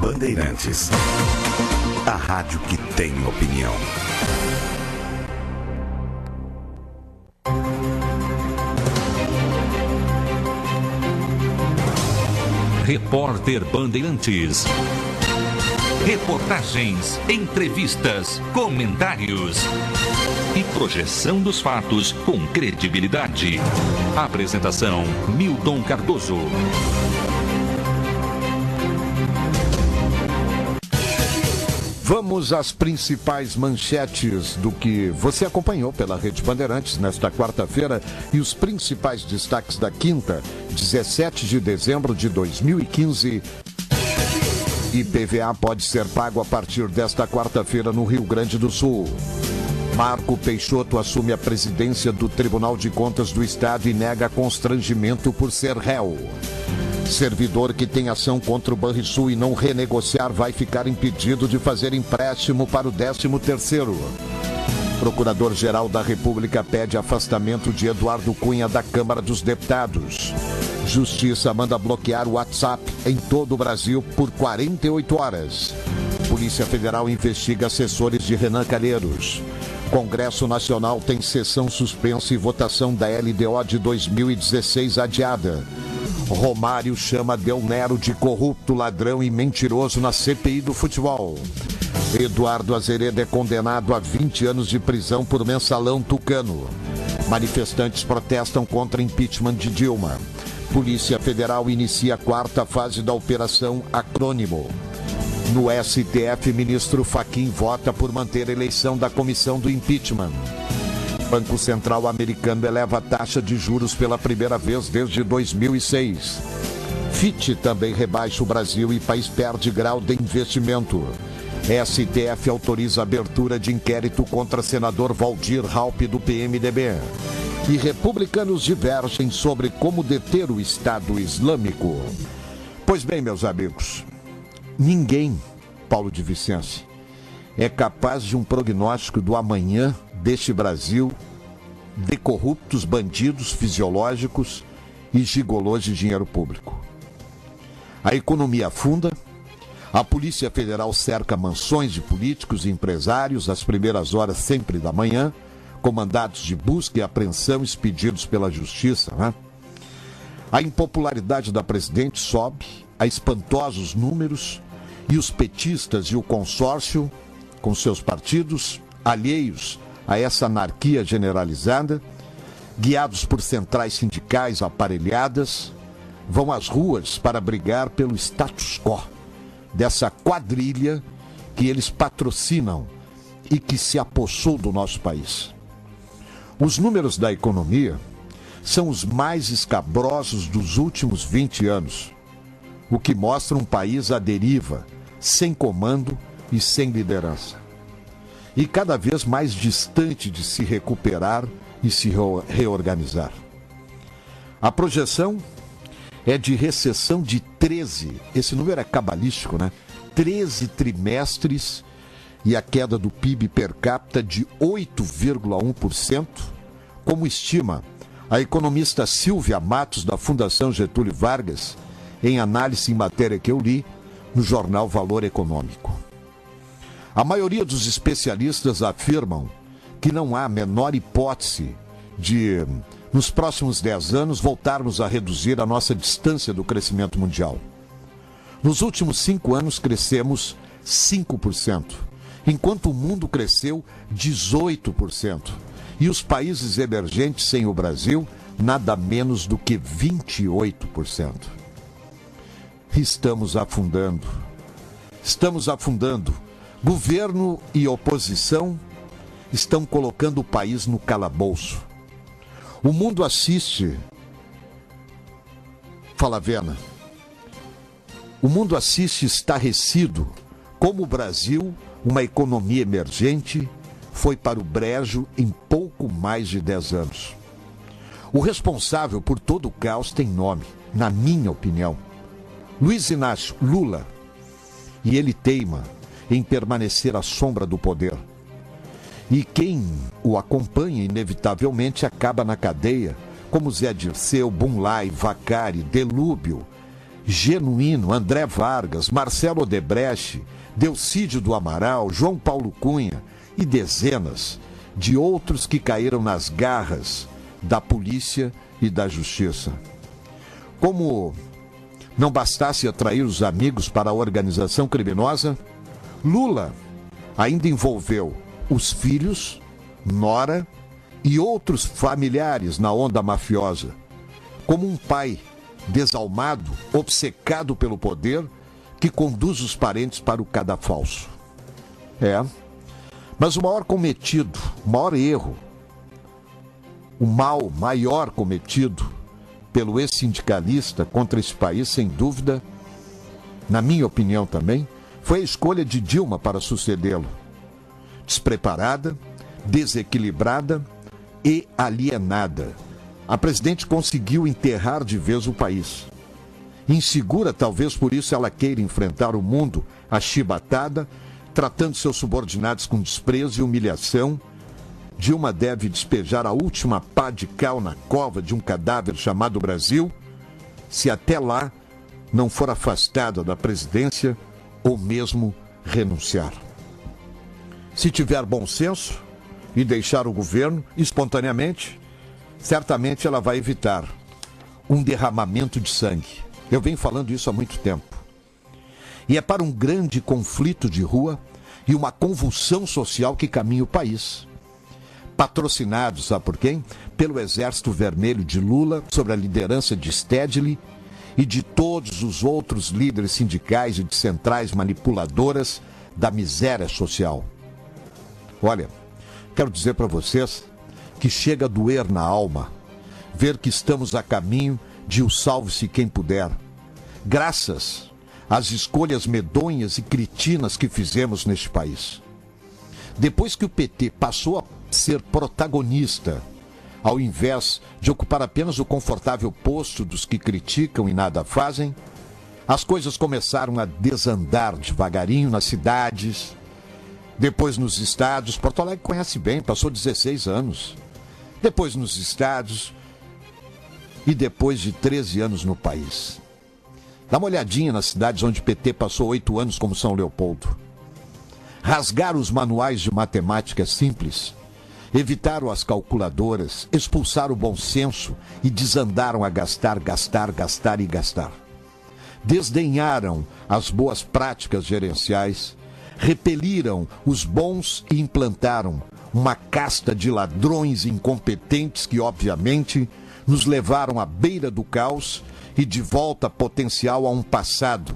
Bandeirantes, a rádio que tem opinião. Repórter Bandeirantes. Reportagens, entrevistas, comentários e projeção dos fatos com credibilidade. Apresentação: Milton Cardoso. Vamos às principais manchetes do que você acompanhou pela Rede Bandeirantes nesta quarta-feira e os principais destaques da quinta, 17 de dezembro de 2015. IPVA pode ser pago a partir desta quarta-feira no Rio Grande do Sul. Marco Peixoto assume a presidência do Tribunal de Contas do Estado e nega constrangimento por ser réu. Servidor que tem ação contra o Banrisul e não renegociar vai ficar impedido de fazer empréstimo para o 13º. Procurador-Geral da República pede afastamento de Eduardo Cunha da Câmara dos Deputados. Justiça manda bloquear o WhatsApp em todo o Brasil por 48 horas. Polícia Federal investiga assessores de Renan Calheiros. Congresso Nacional tem sessão suspensa e votação da LDO de 2016 adiada. Romário chama Del Nero de corrupto, ladrão e mentiroso na CPI do futebol. Eduardo Azeredo é condenado a 20 anos de prisão por mensalão tucano. Manifestantes protestam contra impeachment de Dilma. Polícia Federal inicia a quarta fase da Operação Acrônimo. No STF, ministro Fachin vota por manter a eleição da comissão do impeachment. Banco Central americano eleva a taxa de juros pela primeira vez desde 2006. FIT também rebaixa o Brasil e país perde grau de investimento. STF autoriza a abertura de inquérito contra senador Valdir Raupp do PMDB. E republicanos divergem sobre como deter o Estado Islâmico. Pois bem, meus amigos, ninguém, Paulo de Vicence, é capaz de um prognóstico do amanhã deste Brasil de corruptos, bandidos fisiológicos e gigolôs de dinheiro público. A economia afunda, a Polícia Federal cerca mansões de políticos e empresários às primeiras horas sempre da manhã, com mandados de busca e apreensão expedidos pela Justiça, né? A impopularidade da presidente sobe a espantosos números e os petistas e o consórcio, com seus partidos, alheios a essa anarquia generalizada, guiados por centrais sindicais aparelhadas, vão às ruas para brigar pelo status quo dessa quadrilha que eles patrocinam e que se apossou do nosso país. Os números da economia são os mais escabrosos dos últimos 20 anos, o que mostra um país à deriva, sem comando e sem liderança. E cada vez mais distante de se recuperar e se reorganizar. A projeção é de recessão de 13, esse número é cabalístico, né? 13 trimestres e a queda do PIB per capita de 8,1%, como estima a economista Silvia Matos, da Fundação Getúlio Vargas, em análise em matéria que eu li no jornal Valor Econômico. A maioria dos especialistas afirmam que não há a menor hipótese de, nos próximos 10 anos, voltarmos a reduzir a nossa distância do crescimento mundial. Nos últimos 5 anos, crescemos 5%, enquanto o mundo cresceu 18%. E os países emergentes sem o Brasil, nada menos do que 28%. Estamos afundando. Estamos afundando. Governo e oposição estão colocando o país no calabouço. O mundo assiste, Falavena, o mundo assiste estarrecido como o Brasil, uma economia emergente, foi para o brejo em pouco mais de 10 anos. O responsável por todo o caos tem nome, na minha opinião. Luiz Inácio Lula. E ele teima em permanecer à sombra do poder. E quem o acompanha, inevitavelmente, acaba na cadeia, como Zé Dirceu, Bunlai, Vacari, Delúbio Genuíno, André Vargas, Marcelo Odebrecht, Delcídio do Amaral, João Paulo Cunha e dezenas de outros que caíram nas garras da polícia e da justiça. Como não bastasse atrair os amigos para a organização criminosa, Lula ainda envolveu os filhos, nora e outros familiares na onda mafiosa, como um pai desalmado, obcecado pelo poder, que conduz os parentes para o cadafalso. Mas o maior cometido, o maior erro, o mal maior cometido pelo ex-sindicalista contra esse país, sem dúvida, na minha opinião também, foi a escolha de Dilma para sucedê-lo. Despreparada, desequilibrada e alienada. A presidente conseguiu enterrar de vez o país. Insegura, talvez por isso ela queira enfrentar o mundo achibatada, tratando seus subordinados com desprezo e humilhação. Dilma deve despejar a última pá de cal na cova de um cadáver chamado Brasil, se até lá não for afastada da presidência ou mesmo renunciar. Se tiver bom senso e deixar o governo espontaneamente, certamente ela vai evitar um derramamento de sangue. Eu venho falando isso há muito tempo. E é para um grande conflito de rua e uma convulsão social que caminha o país. Patrocinado, sabe por quem? Pelo Exército Vermelho de Lula, sob a liderança de Stedley e de todos os outros líderes sindicais e de centrais manipuladoras da miséria social. Olha, quero dizer para vocês que chega a doer na alma ver que estamos a caminho de o salve-se quem puder, graças às escolhas medonhas e cretinas que fizemos neste país. Depois que o PT passou a ser protagonista, ao invés de ocupar apenas o confortável posto dos que criticam e nada fazem, as coisas começaram a desandar devagarinho nas cidades, depois nos estados. Porto Alegre conhece bem, passou 16 anos. Depois nos estados e depois de 13 anos no país. Dá uma olhadinha nas cidades onde o PT passou 8 anos, como São Leopoldo. Rasgaram os manuais de matemática simples, evitaram as calculadoras, expulsaram o bom senso e desandaram a gastar, gastar, gastar e gastar. Desdenharam as boas práticas gerenciais, repeliram os bons e implantaram uma casta de ladrões incompetentes que, obviamente, nos levaram à beira do caos e de volta potencial a um passado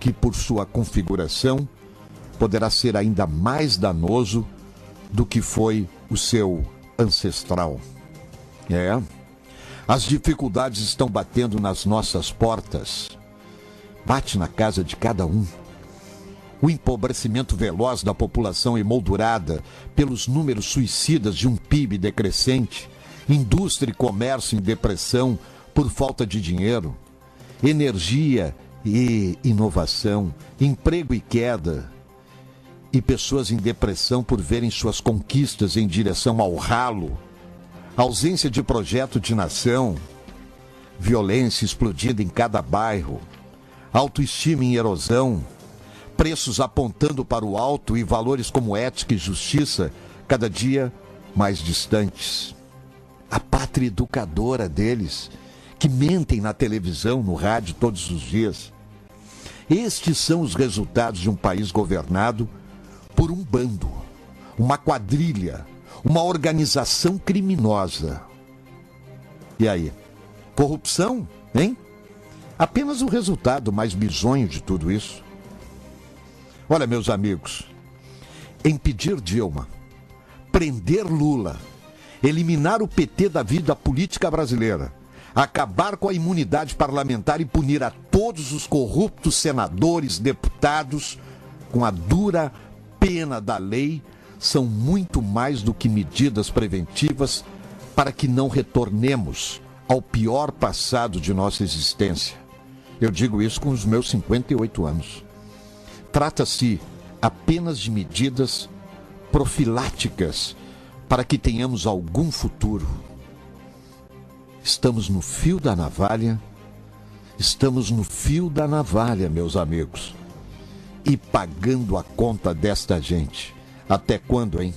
que, por sua configuração, poderá ser ainda mais danoso do que foi o seu ancestral. As dificuldades estão batendo nas nossas portas. Bate na casa de cada um. O empobrecimento veloz da população emoldurada pelos números suicidas de um PIB decrescente, indústria e comércio em depressão por falta de dinheiro, energia e inovação, emprego e queda, e pessoas em depressão por verem suas conquistas em direção ao ralo, ausência de projeto de nação, violência explodindo em cada bairro, autoestima em erosão, preços apontando para o alto e valores como ética e justiça cada dia mais distantes. A pátria educadora deles, que mentem na televisão, no rádio todos os dias. Estes são os resultados de um país governado por um bando, uma quadrilha, uma organização criminosa. E aí? Corrupção, hein? Apenas o resultado mais bizonho de tudo isso. Olha, meus amigos, impedir Dilma, prender Lula, eliminar o PT da vida política brasileira, acabar com a imunidade parlamentar e punir a todos os corruptos senadores, deputados, com a dura pena da lei, são muito mais do que medidas preventivas para que não retornemos ao pior passado de nossa existência. Eu digo isso com os meus 58 anos. Trata-se apenas de medidas profiláticas para que tenhamos algum futuro. Estamos no fio da navalha Estamos no fio da navalha, meus amigos. E pagando a conta desta gente. Até quando, hein?